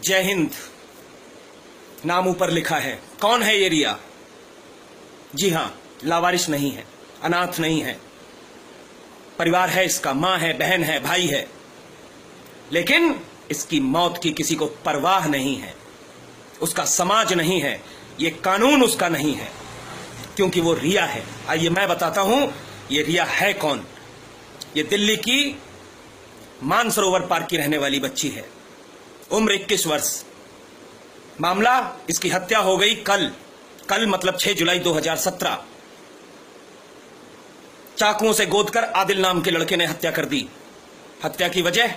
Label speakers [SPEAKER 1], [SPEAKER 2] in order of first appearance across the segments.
[SPEAKER 1] जय हिंद नाम ऊपर लिखा है। कौन है ये रिया? जी हां, लावारिस नहीं है, अनाथ नहीं है, परिवार है इसका, मां है, बहन है, भाई है, लेकिन इसकी मौत की किसी को परवाह नहीं है। उसका समाज नहीं है, ये कानून उसका नहीं है, क्योंकि वो रिया है। आइए मैं बताता हूं ये रिया है कौन। ये दिल्ली की मानसरोवर पार्क की रहने वाली बच्ची है, उम्र 21 वर्ष। मामला, इसकी हत्या हो गई कल मतलब 6 जुलाई 2017। चाकुओं से गोदकर आदिल नाम के लड़के ने हत्या कर दी। हत्या की वजह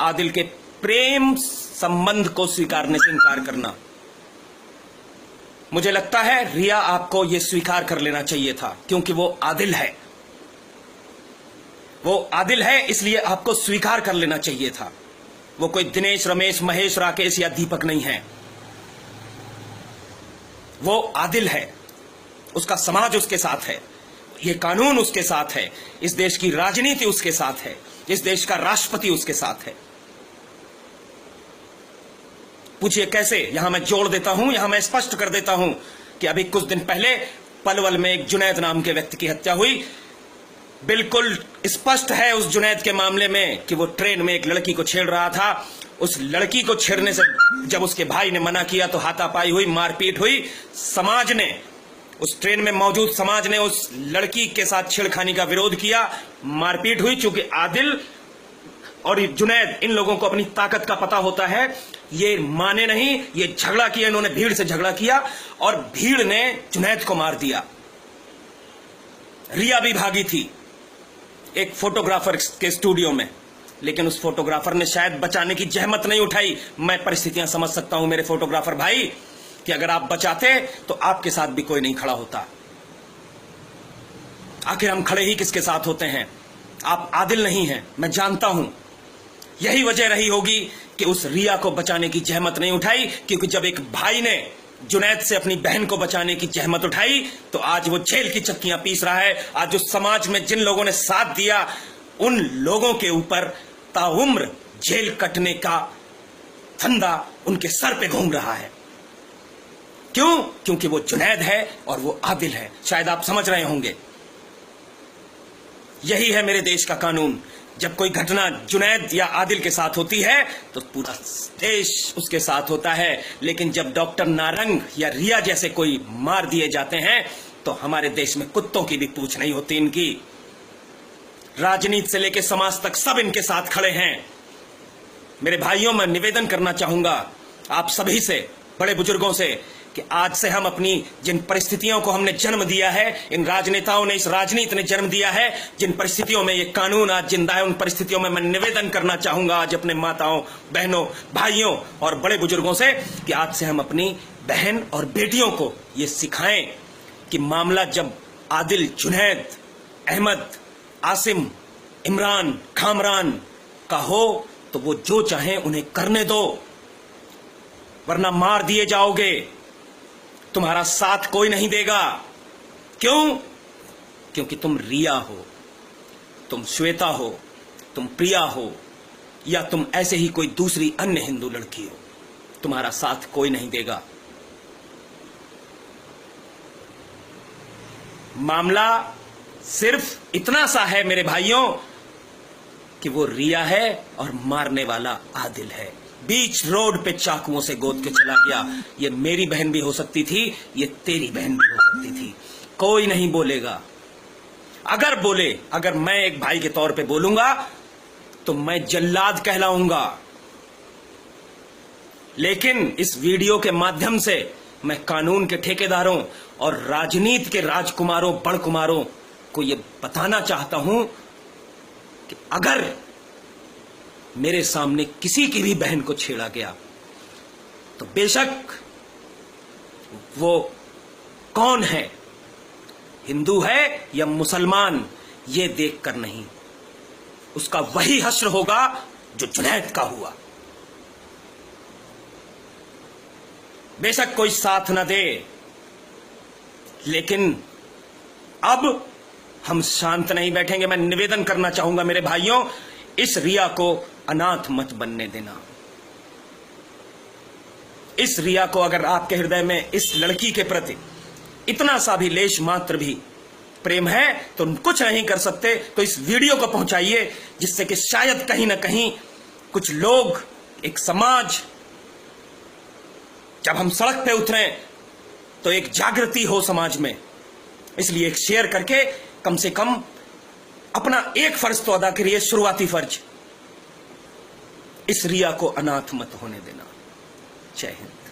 [SPEAKER 1] आदिल के प्रेम संबंध को स्वीकारने से इनकार करना। मुझे लगता है रिया आपको यह स्वीकार कर लेना चाहिए था, क्योंकि वो आदिल है। वो आदिल है, इसलिए आपको स्वीकार कर लेना चाहिए था। वो कोई दिनेश, रमेश, महेश, राकेश या दीपक नहीं है। वो आदिल है, उसका समाज उसके साथ है, ये कानून उसके साथ है, इस देश की राजनीति उसके साथ है, इस देश का राष्ट्रपति उसके साथ है। पूछिए कैसे? यहां मैं जोड़ देता हूं, यहां मैं स्पष्ट कर देता हूं कि अभी कुछ दिन पहले पलवल में एक जुनैद नाम के व्यक्ति की हत्या हुई। बिल्कुल स्पष्ट है उस जुनैद के मामले में कि वो ट्रेन में एक लड़की को छेड़ रहा था। उस लड़की को छेड़ने से जब उसके भाई ने मना किया तो हाथापाई हुई, मारपीट हुई। समाज ने, उस ट्रेन में मौजूद समाज ने उस लड़की के साथ छेड़खानी का विरोध किया, मारपीट हुई। चूंकि आदिल और जुनैद, इन लोगों को अपनी ताकत का पता होता है, ये माने नहीं, ये झगड़ा किया, इन्होंने भीड़ से झगड़ा किया और भीड़ ने जुनैद को मार दिया। रिया भी भागी थी एक फोटोग्राफर के स्टूडियो में, लेकिन उस फोटोग्राफर ने शायद बचाने की जहमत नहीं उठाई। मैं परिस्थितियां समझ सकता हूं मेरे फोटोग्राफर भाई, कि अगर आप बचाते तो आपके साथ भी कोई नहीं खड़ा होता। आखिर हम खड़े ही किसके साथ होते हैं? आप आदिल नहीं हैं, मैं जानता हूं। यही वजह रही होगी कि उस रिया को बचाने की जहमत नहीं उठाई, क्योंकि जब एक भाई ने जुनैद से अपनी बहन को बचाने की जहमत उठाई तो आज वो जेल की चक्कियां पीस रहा है। आज उस समाज में जिन लोगों ने साथ दिया, उन लोगों के ऊपर ताउम्र जेल कटने का फंदा उनके सर पे घूम रहा है। क्यों? क्योंकि वो जुनैद है और वो आदिल है। शायद आप समझ रहे होंगे। यही है मेरे देश का कानून। जब कोई घटना जुनैद या आदिल के साथ होती है तो पूरा देश उसके साथ होता है, लेकिन जब डॉक्टर नारंग या रिया जैसे कोई मार दिए जाते हैं तो हमारे देश में कुत्तों की भी पूछ नहीं होती इनकी। राजनीति से लेकर समाज तक सब इनके साथ खड़े हैं। मेरे भाइयों, मैं निवेदन करना चाहूंगा आप सभी से, बड़े बुजुर्गों से, कि आज से हम अपनी जिन परिस्थितियों को हमने जन्म दिया है, इन राजनेताओं ने, इस राजनीति ने जन्म दिया है, जिन परिस्थितियों में ये कानून आज जिंदा है, उन परिस्थितियों में मैं निवेदन करना चाहूंगा आज अपने माताओं, बहनों, भाइयों और बड़े बुजुर्गों से कि आज से हम अपनी बहन और बेटियों को ये सिखाएं कि मामला जब आदिल, जुनैद, अहमद, आसिम, इमरान, खामरान का हो तो वो जो चाहें उन्हें करने दो, वरना मार दिए जाओगे। तुम्हारा साथ कोई नहीं देगा। क्यों? क्योंकि तुम रिया हो, तुम श्वेता हो, तुम प्रिया हो, या तुम ऐसे ही कोई दूसरी अन्य हिंदू लड़की हो। तुम्हारा साथ कोई नहीं देगा। मामला सिर्फ इतना सा है मेरे भाइयों कि वो रिया है और मारने वाला आदिल है। बीच रोड पे चाकुओं से गोद के चला गया। ये मेरी बहन भी हो सकती थी, ये तेरी बहन भी हो सकती थी। कोई नहीं बोलेगा। अगर बोले, अगर मैं एक भाई के तौर पे बोलूंगा तो मैं जल्लाद कहलाऊंगा। लेकिन इस वीडियो के माध्यम से मैं कानून के ठेकेदारों और राजनीति के राजकुमारों, बड़कुमारों को यह बताना चाहता हूं कि अगर मेरे सामने किसी की भी बहन को छेड़ा गया तो बेशक वो कौन है, हिंदू है या मुसलमान, ये देखकर नहीं, उसका वही हश्र होगा जो जुनैद का हुआ। बेशक कोई साथ न दे, लेकिन अब हम शांत नहीं बैठेंगे। मैं निवेदन करना चाहूंगा मेरे भाइयों, इस रिया को अनाथ मत बनने देना। इस रिया को अगर आपके हृदय में इस लड़की के प्रति इतना सा भी लेश मात्र भी प्रेम है तो कुछ नहीं कर सकते तो इस वीडियो को पहुंचाइए, जिससे कि शायद कहीं ना कहीं कुछ लोग, एक समाज, जब हम सड़क पे उतरें तो एक जागृति हो समाज में। इसलिए एक शेयर करके कम से कम अपना एक फर्ज तो अदा करिए, शुरुआती फर्ज, इस रिया को अनाथ मत होने देना। जय हिंद।